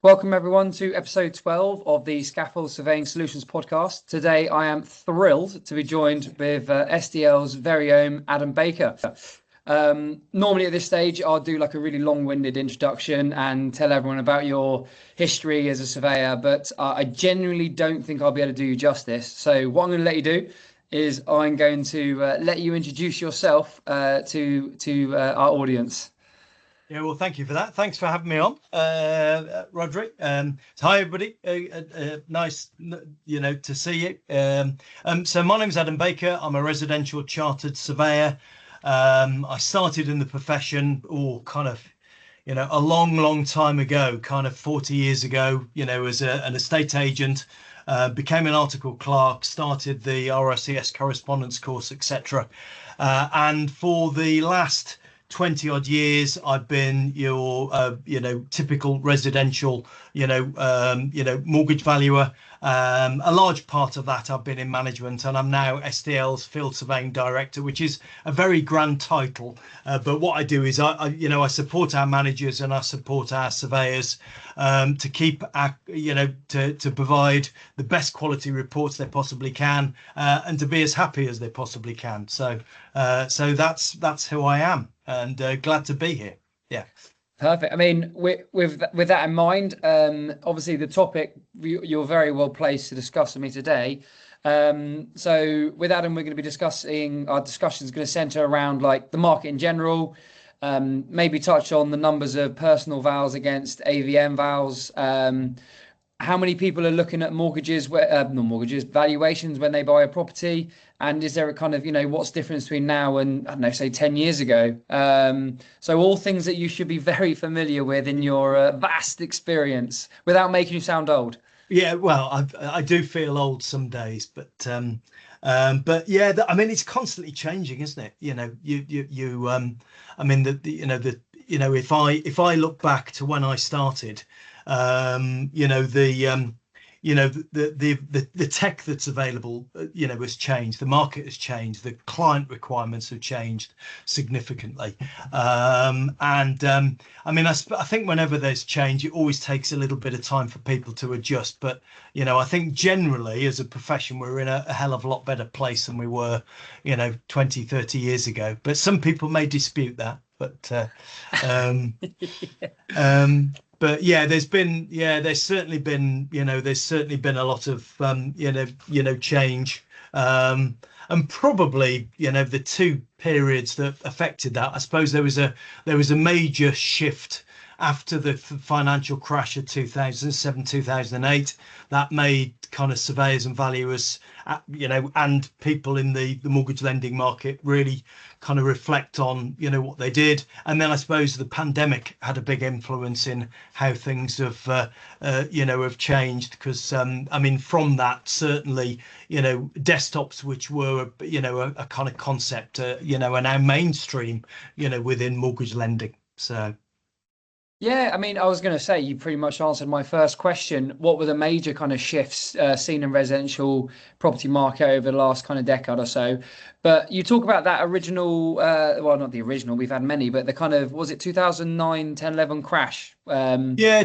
Welcome everyone to episode 12 of the Scafol Surveying Solutions podcast. Today I am thrilled to be joined with SDL's very own Adam Baker. Normally at this stage I'll do like a really long-winded introduction and tell everyone about your history as a surveyor, but I genuinely don't think I'll be able to do you justice. So what I'm going to let you do is I'm going to let you introduce yourself to our audience. Yeah, well, thank you for that. Thanks for having me on, Rhodri. So hi, everybody. Nice, to see you. So my name is Adam Baker. I'm a residential chartered surveyor. I started in the profession, a long time ago, kind of 40 years ago, as an estate agent. Became an article clerk, started the RICS correspondence course, etc. And for the last 20 odd years I've been your typical residential mortgage valuer. A large part of that I've been in management, and I'm now SDL's field surveying director, which is a very grand title, but what I do is I support our managers and I support our surveyors to keep our, to provide the best quality reports they possibly can, and to be as happy as they possibly can. So that's who I am, and glad to be here. Yeah. Perfect. I mean, with that in mind, obviously the topic you're very well placed to discuss with me today. So with Adam, we're going to be discussing, our discussion is going to center around like the market in general, maybe touch on the numbers of personal vals against AVM vals, how many people are looking at mortgages, not mortgages, valuations when they buy a property, and is there a kind of, what's the difference between now and, I don't know, say 10 years ago? So all things that you should be very familiar with in your vast experience, without making you sound old. Yeah, well, I do feel old some days, but yeah, I mean, it's constantly changing, isn't it? If I look back to when I started, the tech that's available, has changed. The market has changed. The client requirements have changed significantly. I think whenever there's change, it always takes a little bit of time for people to adjust. But, I think generally as a profession, we're in a hell of a lot better place than we were, 20, 30 years ago. But some people may dispute that. But yeah, there's certainly been a lot of change, and probably the two periods that affected that. I suppose there was a major shift after the financial crash of 2007, 2008, that made kind of surveyors and valuers, and people in the mortgage lending market really kind of reflect on, what they did. And then I suppose the pandemic had a big influence in how things have changed, because, from that, certainly, desktops, which were, a kind of concept, are now mainstream, within mortgage lending. So. Yeah, I mean, I was going to say you pretty much answered my first question. What were the major kind of shifts seen in residential property market over the last kind of decade or so? But you talk about that original, well, not the original, we've had many, but the kind of, was it 2009, 10, 11 crash? Yeah,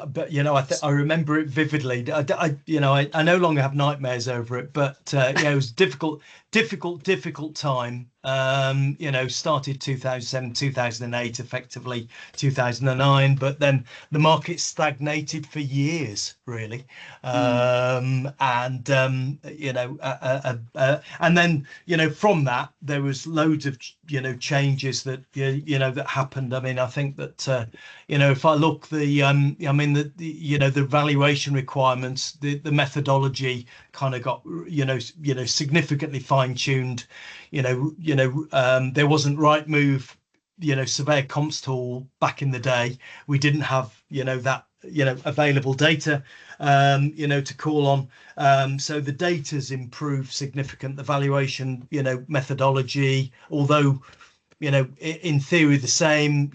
but I remember it vividly. I no longer have nightmares over it, but it was difficult time. Started 2007, 2008, effectively 2009, but then the market stagnated for years, really. And then from that there was loads of changes that that happened. I mean, I think that if I look the valuation requirements, the methodology kind of got significantly fine-tuned. There wasn't Rightmove, surveyor comps tool back in the day. We didn't have that available data to call on, so the data's improved significant. The valuation methodology, although in theory the same,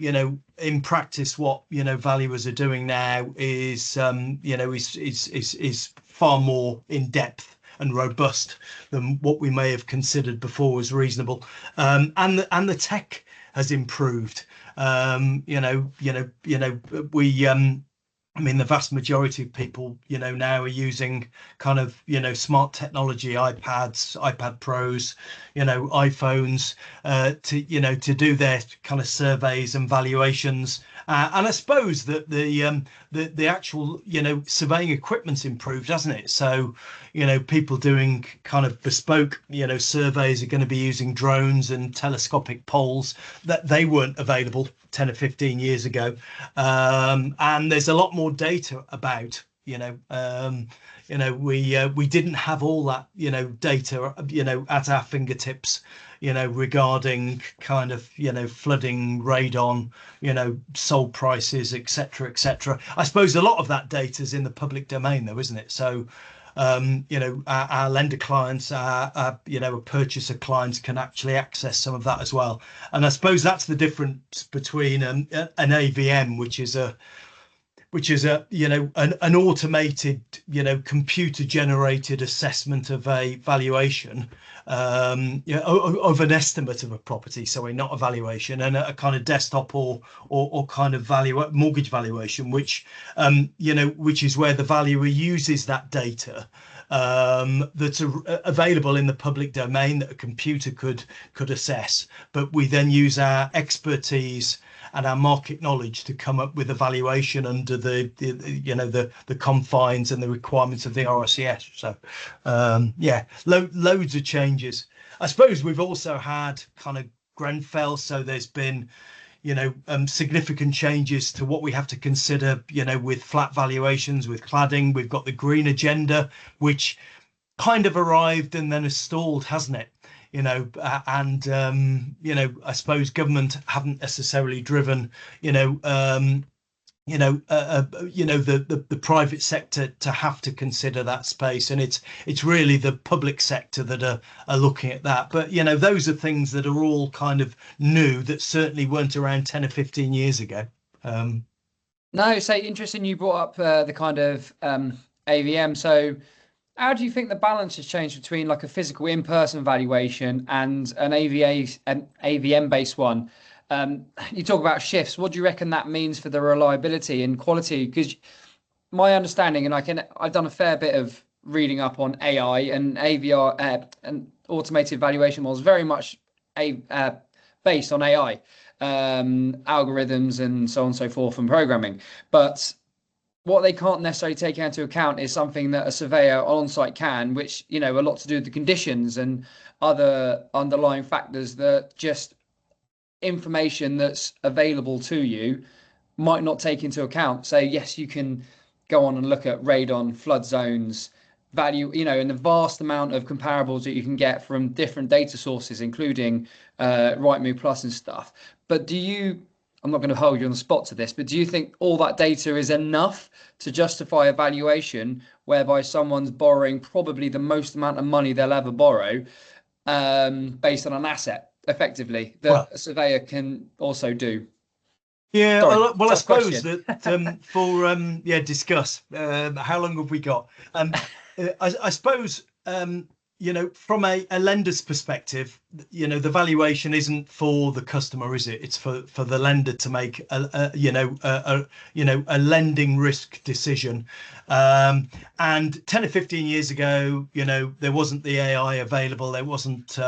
in practice what valuers are doing now is is far more in depth and robust than what we may have considered before was reasonable, and the tech has improved. I mean, the vast majority of people, now are using kind of, smart technology, iPads, iPad Pros, iPhones, to do their kind of surveys and valuations. And I suppose that the actual, surveying equipment's improved, hasn't it? So, people doing kind of bespoke, surveys are going to be using drones and telescopic poles that they weren't available 10 or 15 years ago. And there's a lot more data about, we didn't have all that, data, at our fingertips, regarding kind of, flooding, radon, sold prices, etc., etc. I suppose a lot of that data is in the public domain, though, isn't it? So, our lender clients, our purchaser clients can actually access some of that as well. And I suppose that's the difference between an AVM, which is a an automated, computer generated assessment of a valuation, of an estimate of a property, sorry, not a valuation, and a kind of desktop or kind of mortgage valuation, which which is where the valuer uses that data that's available in the public domain that a computer could assess, but we then use our expertise and our market knowledge to come up with a valuation under the confines and the requirements of the RICS. So loads of changes. I suppose we've also had kind of Grenfell, so there's been significant changes to what we have to consider, with flat valuations, with cladding. We've got the green agenda, which kind of arrived and then has stalled, hasn't it? I suppose government haven't necessarily driven, the private sector to have to consider that space, and it's really the public sector that are looking at that. But those are things that are all kind of new, that certainly weren't around 10 or 15 years ago. No, so interesting. You brought up the kind of AVM. So how do you think the balance has changed between like a physical in-person valuation and an AVM based one? You talk about shifts. What do you reckon that means for the reliability and quality? Because my understanding, and I've done a fair bit of reading up on AI and AVR and automated valuation models, very much based on AI, algorithms and so on and so forth, and programming. But what they can't necessarily take into account is something that a surveyor on site can, which, a lot to do with the conditions and other underlying factors that just information that's available to you might not take into account. So yes, you can go on and look at radon, flood zones, value, and the vast amount of comparables that you can get from different data sources, including Rightmove Plus and stuff. But I'm not going to hold you on the spot to this, but do you think all that data is enough to justify a valuation whereby someone's borrowing probably the most amount of money they'll ever borrow, based on an asset, effectively, that a surveyor can also do? Yeah, Sorry, well, I suppose question. that discuss. How long have we got? I suppose from a lender's perspective, the valuation isn't for the customer, is it? It's for the lender to make a lending risk decision. And 10 or 15 years ago, there wasn't the AI available. There wasn't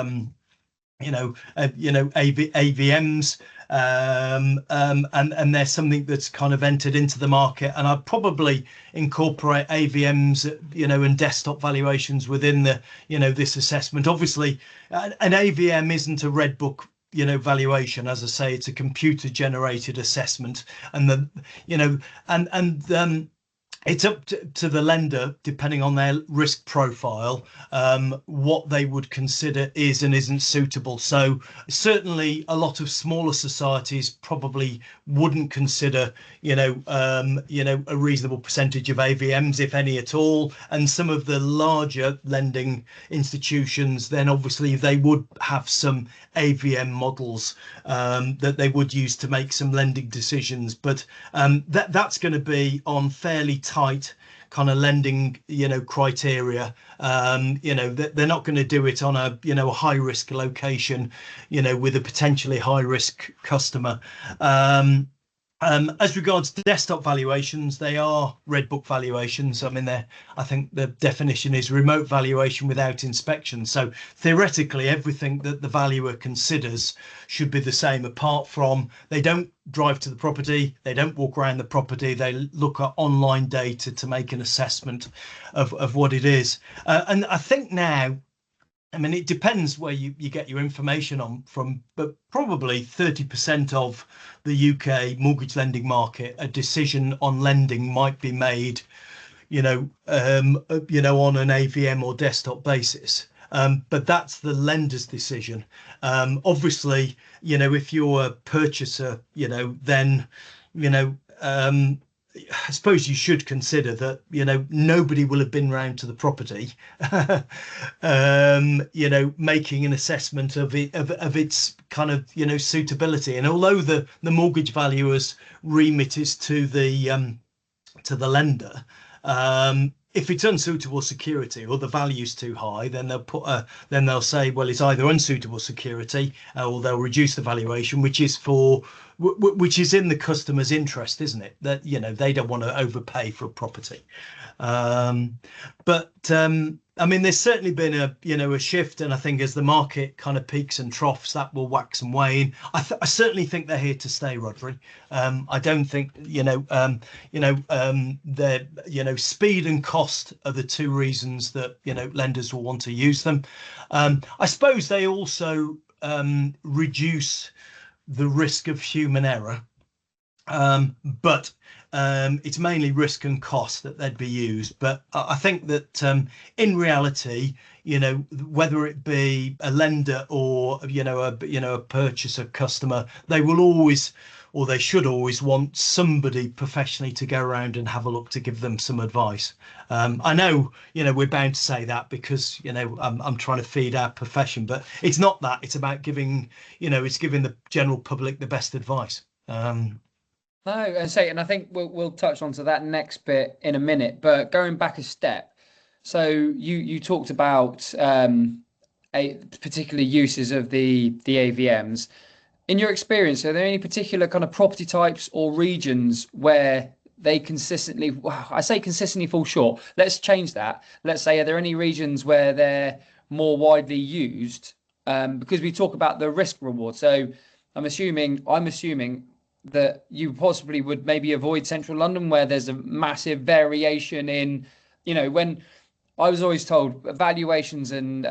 AVMs, and there's something that's kind of entered into the market, and I'd probably incorporate AVMs, and desktop valuations within the, this assessment. Obviously, an AVM isn't a red book, valuation. As I say, it's a computer generated assessment, and it's up to the lender, depending on their risk profile, what they would consider is and isn't suitable. So certainly a lot of smaller societies probably wouldn't consider, a reasonable percentage of AVMs, if any at all. And some of the larger lending institutions, then obviously they would have some AVM models that they would use to make some lending decisions. But that's going to be on fairly tight kind of lending, criteria. They're not going to do it on a high risk location, with a potentially high risk customer. As regards to desktop valuations, they are red book valuations. I mean, I think the definition is remote valuation without inspection. So theoretically, everything that the valuer considers should be the same, apart from they don't drive to the property, they don't walk around the property, they look at online data to make an assessment of what it is. And I think now, I mean, it depends where you get your information from, but probably 30% of the UK mortgage lending market, a decision on lending might be made, on an AVM or desktop basis. But that's the lender's decision. Obviously, if you're a purchaser, then, I suppose you should consider that, nobody will have been round to the property, making an assessment of its kind of, suitability. And although the mortgage valuer's remit is to the lender, if it's unsuitable security or the value's too high, then they'll say, well, it's either unsuitable security or they'll reduce the valuation, which is in the customer's interest, isn't it? That, they don't want to overpay for a property. I mean, there's certainly been a shift, and I think as the market kind of peaks and troughs, that will wax and wane. I certainly think they're here to stay, Rhodri. I don't think the speed and cost are the two reasons that lenders will want to use them. I suppose they also reduce the risk of human error, but it's mainly risk and cost that they'd be used. But I think that in reality, whether it be a lender or a purchaser customer, they will always, or they should always, want somebody professionally to go around and have a look to give them some advice. I know we're bound to say that because I'm trying to feed our profession, but it's not that. It's about giving the general public the best advice. No, and I think we'll touch onto that next bit in a minute. But going back a step, so you talked about particular uses of the AVMs. In your experience, are there any particular kind of property types or regions where they consistently, I say consistently, fall short? Let's change that. Let's say, are there any regions where they're more widely used? Because we talk about the risk reward. So I'm assuming that you possibly would maybe avoid central London, where there's a massive variation in, when I was always told valuations and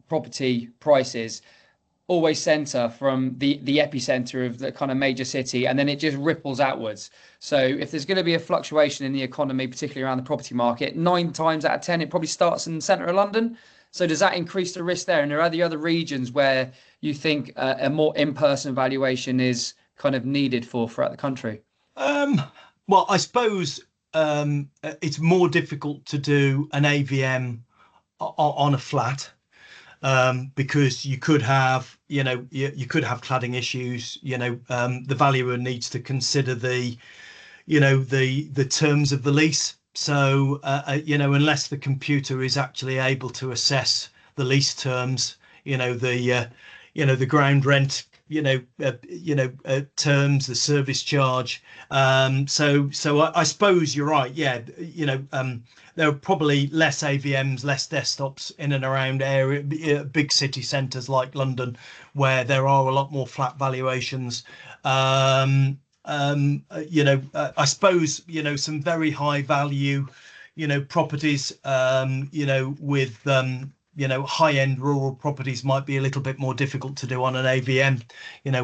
property prices always center from the epicenter of the kind of major city, and then it just ripples outwards. So if there's going to be a fluctuation in the economy, particularly around the property market, 9 times out of 10 it probably starts in the center of London. So does that increase the risk there? And are there other regions where you think a more in-person valuation is kind of needed throughout the country? Well, I suppose it's more difficult to do an AVM on a flat, because you could have cladding issues. The valuer needs to consider the terms of the lease. So, unless the computer is actually able to assess the lease terms, the ground rent, terms, the service charge. So I suppose you're right. Yeah, there are probably less AVMs, less desktops in and around big city centres like London, where there are a lot more flat valuations. I suppose some very high value properties with high-end rural properties might be a little bit more difficult to do on an AVM,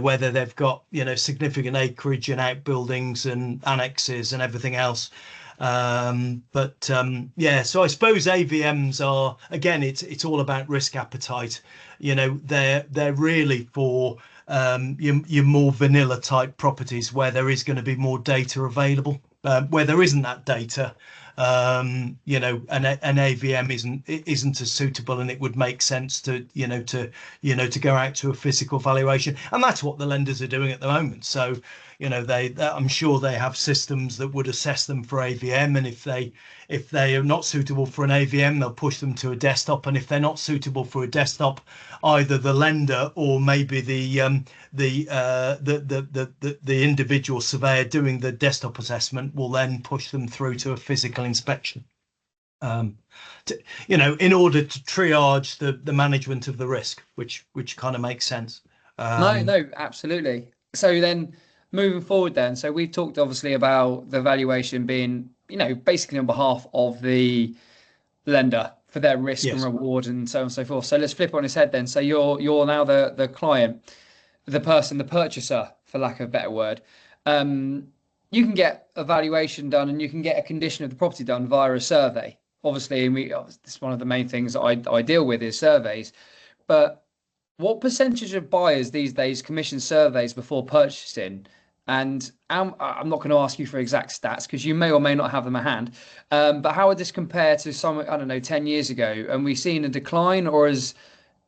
whether they've got significant acreage and outbuildings and annexes and everything else. So I suppose AVMs are, again, it's all about risk appetite. They're really for your more vanilla type properties where there is going to be more data available. Where there isn't that data, an AVM isn't as suitable, and it would make sense to go out to a physical valuation, and that's what the lenders are doing at the moment. So I'm sure they have systems that would assess them for AVM, and if they are not suitable for an AVM, they'll push them to a desktop, and if they're not suitable for a desktop, either the lender or maybe the individual surveyor doing the desktop assessment will then push them through to a physical inspection, in order to triage the management of the risk, which kind of makes sense. No, absolutely. So then moving forward then, so we've talked obviously about the valuation being, basically on behalf of the lender for their risk and Yes. reward and so on and so forth. So let's flip it on its head then. So you're now the client, the person, the purchaser, for lack of a better word. You can get a valuation done and you can get a condition of the property done via a survey. Obviously, and this is one of the main things that I deal with is surveys. But what percentage of buyers these days commission surveys before purchasing? And I'm not going to ask you for exact stats because you may or may not have them at hand. But how would this compare to some, I don't know, 10 years ago? And we've seen a decline, or is,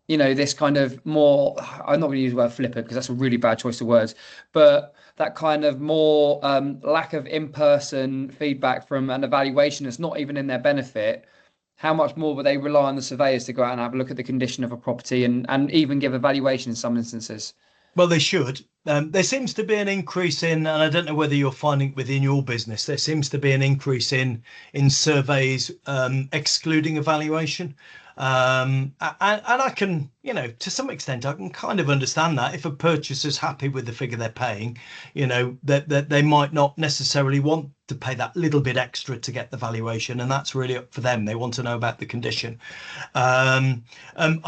this kind of more, I'm not going to use the word flipper because that's a really bad choice of words, but that kind of more lack of in-person feedback from an evaluation that's not even in their benefit. How much more would they rely on the surveyors to go out and have a look at the condition of a property and even give a valuation in some instances? Well, they should. There seems to be an increase in, and I don't know whether you're finding within your business, there seems to be an increase in surveys excluding evaluation. And I can, to some extent, I can kind of understand that. If a purchaser's happy with the figure they're paying, that they might not necessarily want to pay that little bit extra to get the valuation, and that's really up for them. They want to know about the condition. I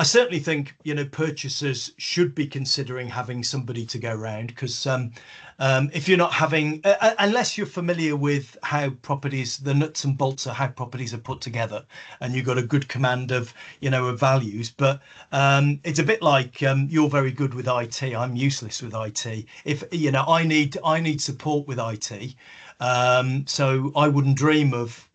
certainly think purchasers should be considering having somebody to go round, because if you're not having, unless you're familiar with how properties, the nuts and bolts of how properties are put together, and you've got a good command of of values, but it's a bit like you're very good with IT. I'm useless with IT. If I need support with IT. So I wouldn't dream of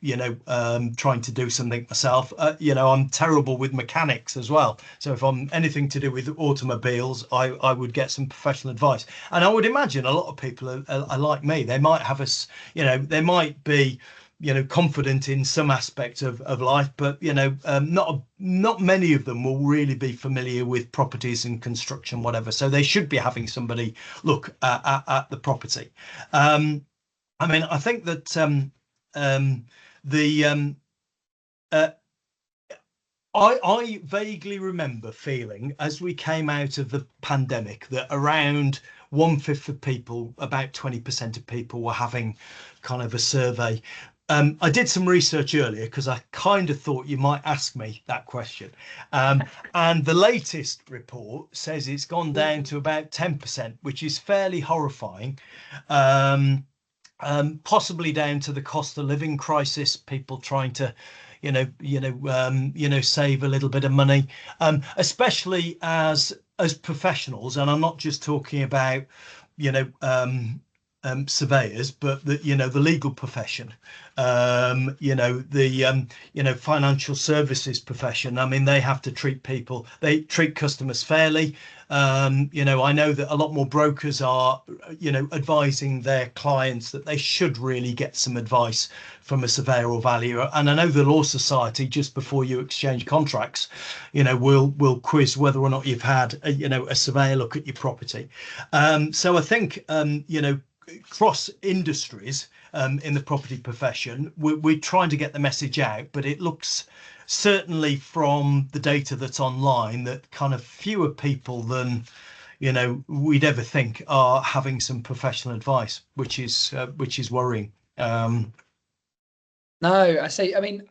trying to do something myself. I'm terrible with mechanics as well, so if I'm anything to do with automobiles, I would get some professional advice. And I would imagine a lot of people are like me. They might have they might be confident in some aspects of life, but not many of them will really be familiar with properties and construction, whatever. So they should be having somebody look at the property. I think that I vaguely remember feeling, as we came out of the pandemic, that around 1/5 of people, about 20% of people, were having kind of a survey. I did some research earlier because I kind of thought you might ask me that question. And the latest report says it's gone down to about 10%, which is fairly horrifying. Possibly down to the cost of living crisis, people trying to, save a little bit of money, especially as professionals. And I'm not just talking about, surveyors, but the legal profession, the financial services profession. I mean, they have to they treat customers fairly. I know that a lot more brokers are, advising their clients that they should really get some advice from a surveyor or valuer. And I know the Law Society, just before you exchange contracts, will quiz whether or not you've had a surveyor look at your property. So I think cross industries in the property profession, we're trying to get the message out, but it looks, certainly from the data that's online, that kind of fewer people than we'd ever think are having some professional advice, which is worrying. No, I say, I mean,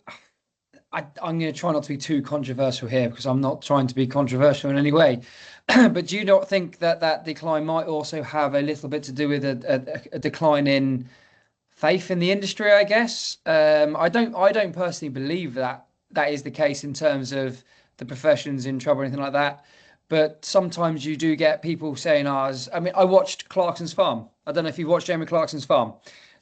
I'm going to try not to be too controversial here because I'm not trying to be controversial in any way. But do you not think that decline might also have a little bit to do with a decline in faith in the industry, I guess? I don't personally believe that is the case in terms of the profession's in trouble or anything like that. But sometimes you do get people saying, I watched Clarkson's Farm. I don't know if you've watched Jamie Clarkson's Farm.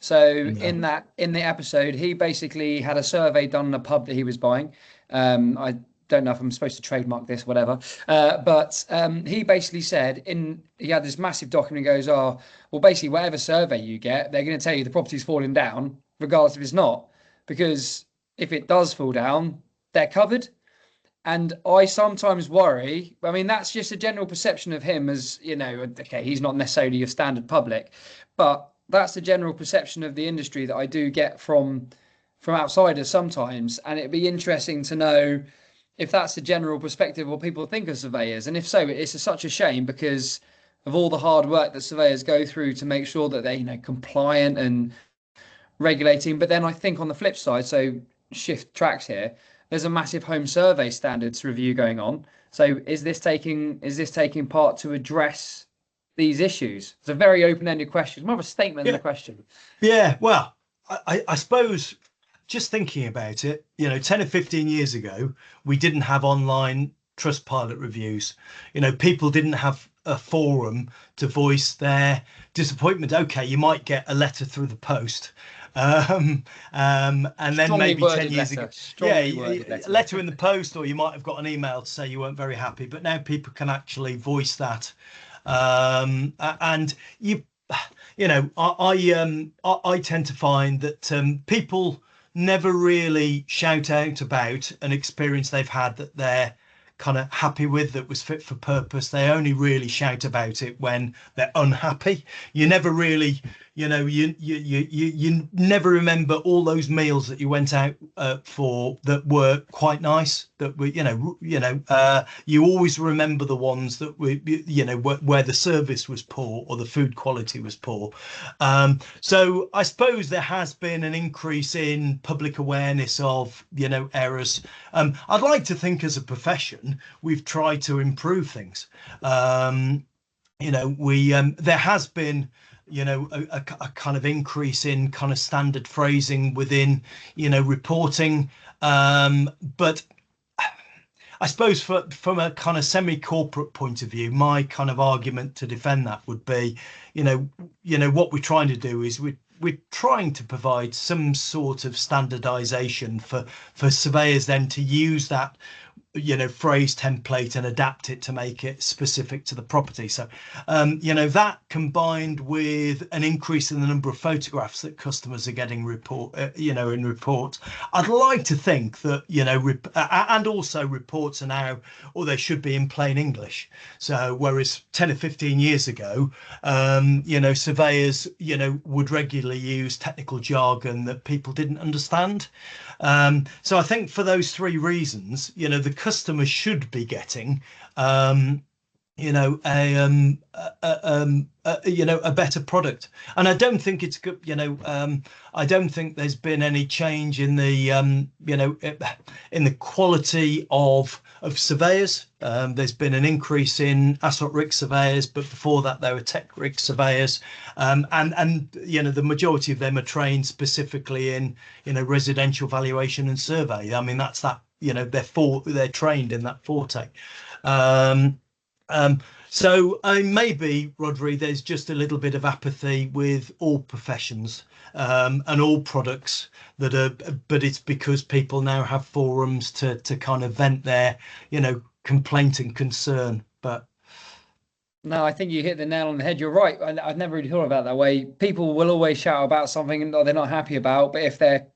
So No. in the episode, he basically had a survey done on a pub that he was buying. I don't know if I'm supposed to trademark this, whatever. But he basically said he had this massive document. He goes, "Oh, well, basically, whatever survey you get, they're going to tell you the property's falling down, regardless if it's not, because if it does fall down, they're covered." And I sometimes worry. I mean, that's just a general perception of him as, okay, he's not necessarily your standard public, but that's the general perception of the industry that I do get from outsiders sometimes. And it'd be interesting to know if that's the general perspective what people think of surveyors. And if so, it's such a shame because of all the hard work that surveyors go through to make sure that they're, compliant and regulating. But then I think on the flip side, so shift tracks here, there's a massive home survey standards review going on. So is this taking part to address these issues? It's a very open-ended question. It's more of a statement than a question. Yeah, well, I suppose just thinking about it, 10 or 15 years ago, we didn't have online Trustpilot reviews. People didn't have a forum to voice their disappointment. Okay, you might get a letter through the post. And then Strongly maybe 10 worded years letter. ago, Strongly worded letter in the post, or you might have got an email to say you weren't very happy. But now people can actually voice that. And I tend to find that people never really shout out about an experience they've had that they're kind of happy with, that was fit for purpose. They only really shout about it when they're unhappy. You never really, you never remember all those meals that you went out for that were quite nice. That were, you always remember the ones that were, where the service was poor or the food quality was poor. So I suppose there has been an increase in public awareness of, errors. I'd like to think as a profession, we've tried to improve things. There has been, a kind of increase in kind of standard phrasing within, reporting. But I suppose from a kind of semi-corporate point of view, my kind of argument to defend that would be, what we're trying to do is we're trying to provide some sort of standardization for surveyors then to use that phrase template and adapt it to make it specific to the property. So that combined with an increase in the number of photographs that customers are getting in reports, I'd like to think that and also reports are now, or they should be, in plain English. So whereas 10 or 15 years ago surveyors would regularly use technical jargon that people didn't understand. So I think for those three reasons, the customer should be getting, a better product. And I don't think it's good. I don't think there's been any change in the, in the quality of surveyors. There's been an increase in asphalt rig surveyors, but before that there were tech rig surveyors, and the majority of them are trained specifically in residential valuation and survey. I mean, that's that. They're trained in that forte. So maybe, Rhodri, there's just a little bit of apathy with all professions and all products but it's because people now have forums to kind of vent their, complaint and concern. But no, I think you hit the nail on the head. You're right. I've never really thought about it that way. People will always shout about something that they're not happy about, but if they're,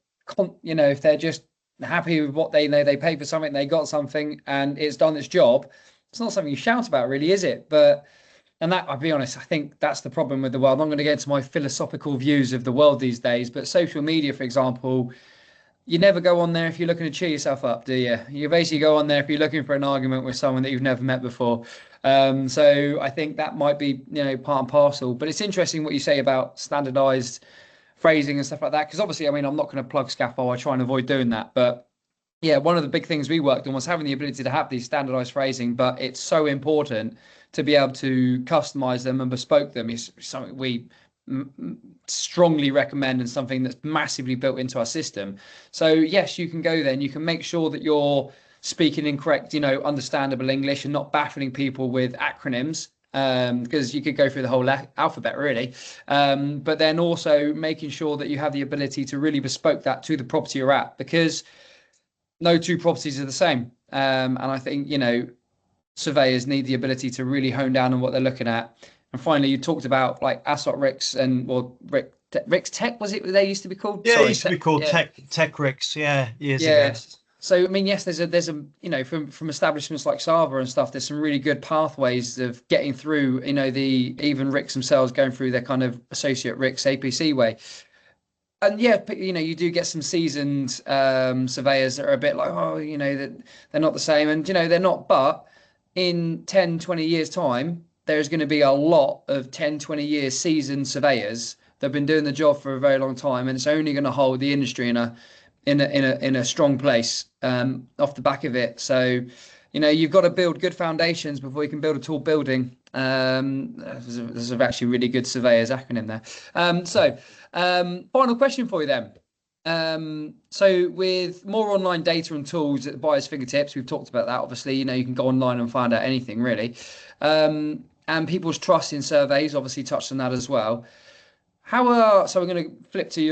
if they're just happy with what they know, they pay for something, they got something, and it's done its job. It's not something you shout about, really, is it? And that, I'll be honest, I think that's the problem with the world. I'm going to get into my philosophical views of the world these days, but social media, for example, you never go on there if you're looking to cheer yourself up, do you? You basically go on there if you're looking for an argument with someone that you've never met before. So I think that might be, part and parcel. But it's interesting what you say about standardized phrasing and stuff like that, because obviously, I mean, I'm not going to plug Scafol. I try and avoid doing that, but yeah, one of the big things we worked on was having the ability to have these standardized phrasing, but it's so important to be able to customize them and bespoke them. It's something we strongly recommend and something that's massively built into our system. So yes, you can go there and you can make sure that you're speaking in correct, understandable English and not baffling people with acronyms. because you could go through the whole alphabet really. But then also making sure that you have the ability to really bespoke that to the property you're at, because no two properties are the same. And I think, surveyors need the ability to really hone down on what they're looking at. And finally, you talked about like ASSOT RICS and RICS Tech, was it they used to be called? Yeah, Sorry, it used to be called Tech RICS, yeah, years ago. yeah. So I mean, yes, there's a from establishments like Sava and stuff, there's some really good pathways of getting through, the even RICS themselves going through their kind of associate RICS APC way. And yeah, you do get some seasoned surveyors that are a bit like, oh, that they're not the same, and they're not. But in 10, 20 years time, there's going to be a lot of 10, 20 years seasoned surveyors that have been doing the job for a very long time, and it's only going to hold the industry in a strong place off the back of it. So you've got to build good foundations before you can build a tall building. There's actually really good surveyors acronym there. Final question for you then. So with more online data and tools at the buyer's fingertips, we've talked about that. Obviously, you can go online and find out anything really. And people's trust in surveys, obviously touched on that as well. So we're going to flip to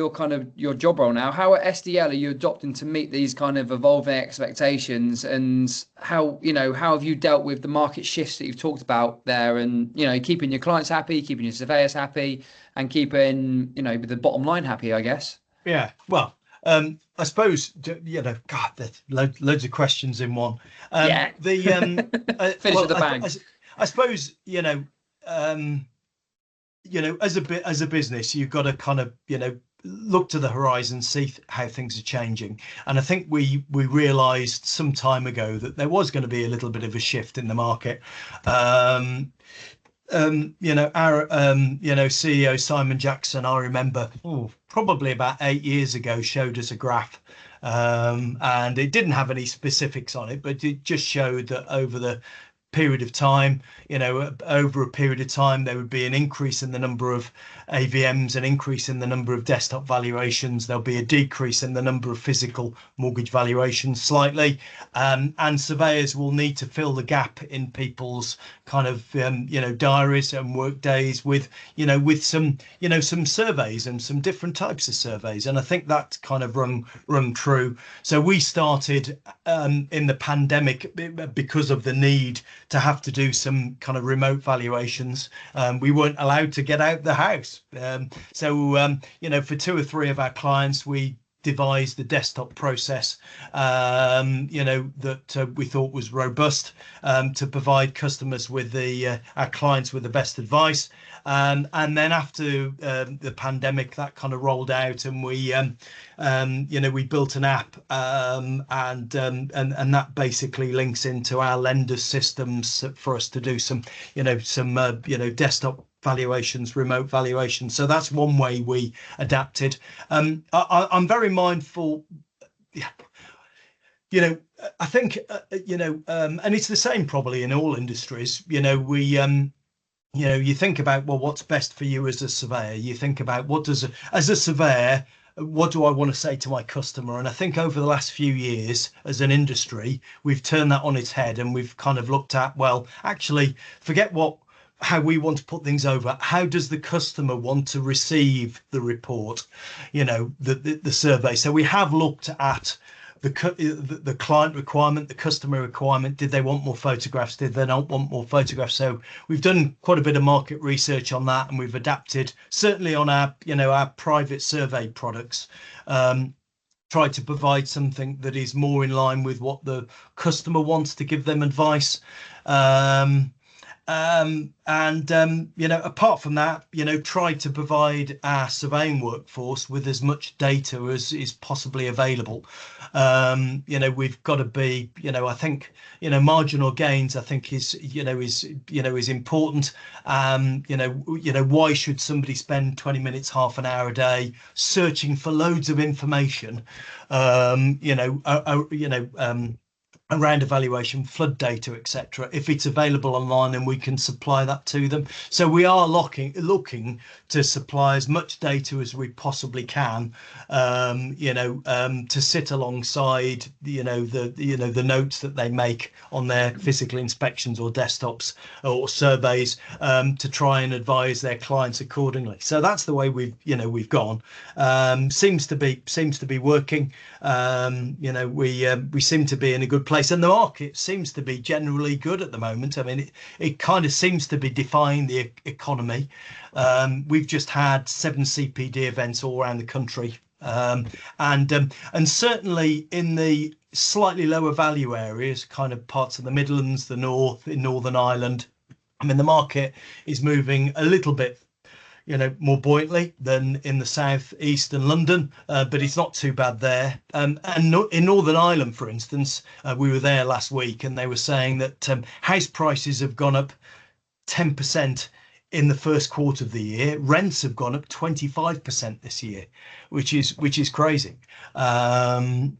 your job role now. How at SDL are you adopting to meet these kind of evolving expectations, and how have you dealt with the market shifts that you've talked about there, and keeping your clients happy, keeping your surveyors happy, and keeping the bottom line happy, I guess. Yeah, well, I suppose God, there's loads of questions in one. Yeah. Finish with a bang. I suppose as a business, you've got to kind of look to the horizon, see how things are changing. And I think we realized some time ago that there was going to be a little bit of a shift in the market. Our CEO Simon Jackson, I remember probably about 8 years ago, showed us a graph, and it didn't have any specifics on it, but it just showed that over the period of time, over a period of time, there would be an increase in the number of AVMs, an increase in the number of desktop valuations. There'll be a decrease in the number of physical mortgage valuations slightly, and surveyors will need to fill the gap in people's kind of diaries and work days with some surveys and some different types of surveys. And I think that's kind of rung true. So we started in the pandemic because of the need to have to do some kind of remote valuations. We weren't allowed to get out the house. For 2 or 3 of our clients, we devised the desktop process, that we thought was robust, to provide customers with our clients with the best advice. And then after the pandemic, that kind of rolled out, and we built an app, and that basically links into our lenders' systems for us to do some desktop valuations, remote valuations. So that's one way we adapted. I'm very mindful. I think and it's the same probably in all industries. You think about, well, what's best for you as a surveyor. You think about as a surveyor, what do I want to say to my customer? And I think over the last few years as an industry, we've turned that on its head, and we've kind of looked at, well, actually, forget how we want to put things over. How does the customer want to receive the report, the survey? So we have looked at the client requirement, the customer requirement. Did they want more photographs? Did they not want more photographs? So we've done quite a bit of market research on that, and we've adapted, certainly on our private survey products, tried to provide something that is more in line with what the customer wants to give them advice. Apart from that, try to provide our surveying workforce with as much data as is possibly available. We've got to be, I think, marginal gains, I think is important. Why should somebody spend 20 minutes, half an hour a day around evaluation, flood data, etc. If it's available online, and we can supply that to them. So we are looking to supply as much data as we possibly can, to sit alongside, the notes that they make on their physical inspections or desktops or surveys, to try and advise their clients accordingly. So that's the way we've gone. Seems to be working. We seem to be in a good place, and the market seems to be generally good at the moment. I mean, it kind of seems to be defying the economy. We've just had 7 CPD events all around the country, and certainly in the slightly lower value areas, kind of parts of the Midlands, the North, in Northern Ireland. I mean, the market is moving a little bit more buoyantly than in the south, east and London, but it's not too bad there. And in Northern Ireland, for instance, we were there last week, and they were saying that house prices have gone up 10% in the first quarter of the year. Rents have gone up 25% this year, which is crazy. There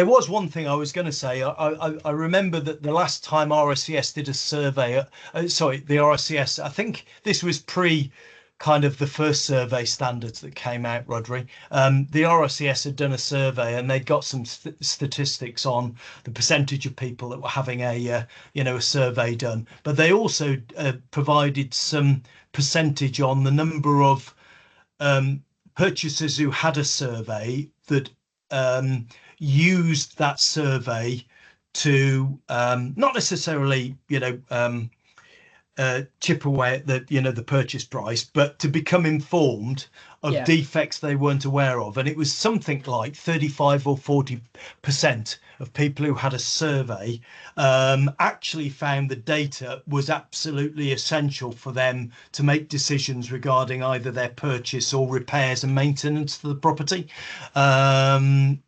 was one thing I was going to say. I remember that the last time RSCS did a survey, the RSCS, I think this was pre kind of the first survey standards that came out, Rhodri. The RSCS had done a survey, and they'd got some statistics on the percentage of people that were having a survey done. But they also provided some percentage on the number of purchasers who had a survey that used that survey to not necessarily chip away at the purchase price, but to become informed of defects they weren't aware of. And it was something like 35 or 40% of people who had a survey actually found the data was absolutely essential for them to make decisions regarding either their purchase or repairs and maintenance to the property. So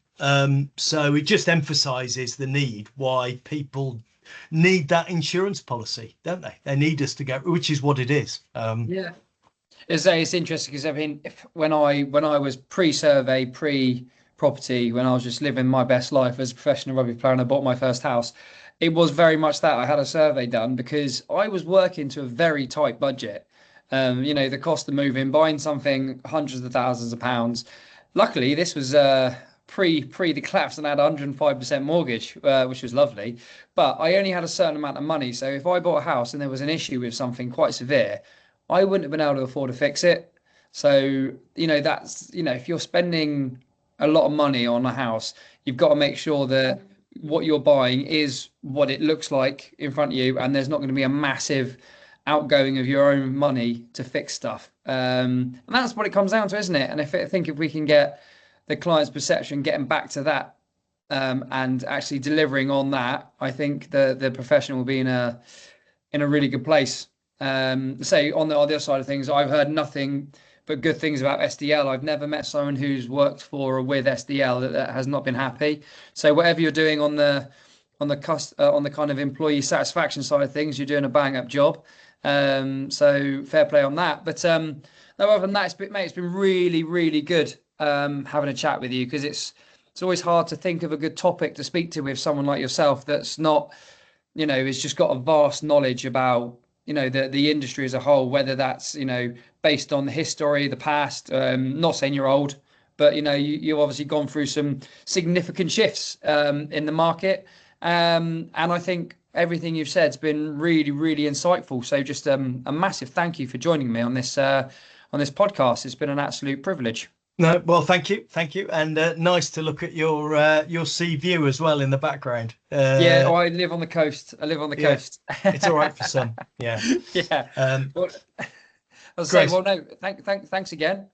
it just emphasizes the need why people need that insurance policy, don't they? They need us to go, which is what it is. It's interesting because, I mean, when I was pre-survey, pre-property, when I was just living my best life as a professional rugby player and I bought my first house, it was very much that I had a survey done because I was working to a very tight budget. The cost of moving, buying something hundreds of thousands of pounds. Luckily, this was pre the collapse, and I had 105% mortgage, which was lovely. But I only had a certain amount of money. So if I bought a house and there was an issue with something quite severe, I wouldn't have been able to afford to fix it. So, that's, if you're spending a lot of money on a house, you've got to make sure that what you're buying is what it looks like in front of you, and there's not going to be a massive outgoing of your own money to fix stuff. And that's what it comes down to, isn't it? And I think if we can get the client's perception getting back to that, and actually delivering on that, I think the profession will be in a really good place. Say on the other side of things, I've heard nothing but good things about SDL. I've never met someone who's worked for or with SDL that has not been happy. So whatever you're doing on the kind of employee satisfaction side of things, you're doing a bang up job. So fair play on that. But no, other than that, it's been really, really good having a chat with you, because it's always hard to think of a good topic to speak to with someone like yourself that's not, has just got a vast knowledge about the industry as a whole, whether that's based on the history, the past. Not saying you're old, but you've obviously gone through some significant shifts in the market, and I think everything you've said's been really, really insightful. So just a massive thank you for joining me on this podcast. It's been an absolute privilege. No, well, thank you, and nice to look at your sea view as well in the background. I live on the coast. Coast. It's all right for some. Yeah. Well, I was saying, well, no, thanks again.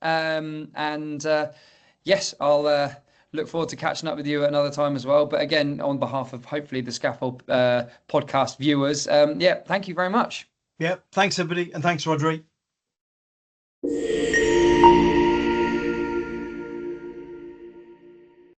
Yes, I'll look forward to catching up with you at another time as well. But again, on behalf of hopefully the Scafol podcast viewers, thank you very much. Yeah, thanks everybody, and thanks Rhodri.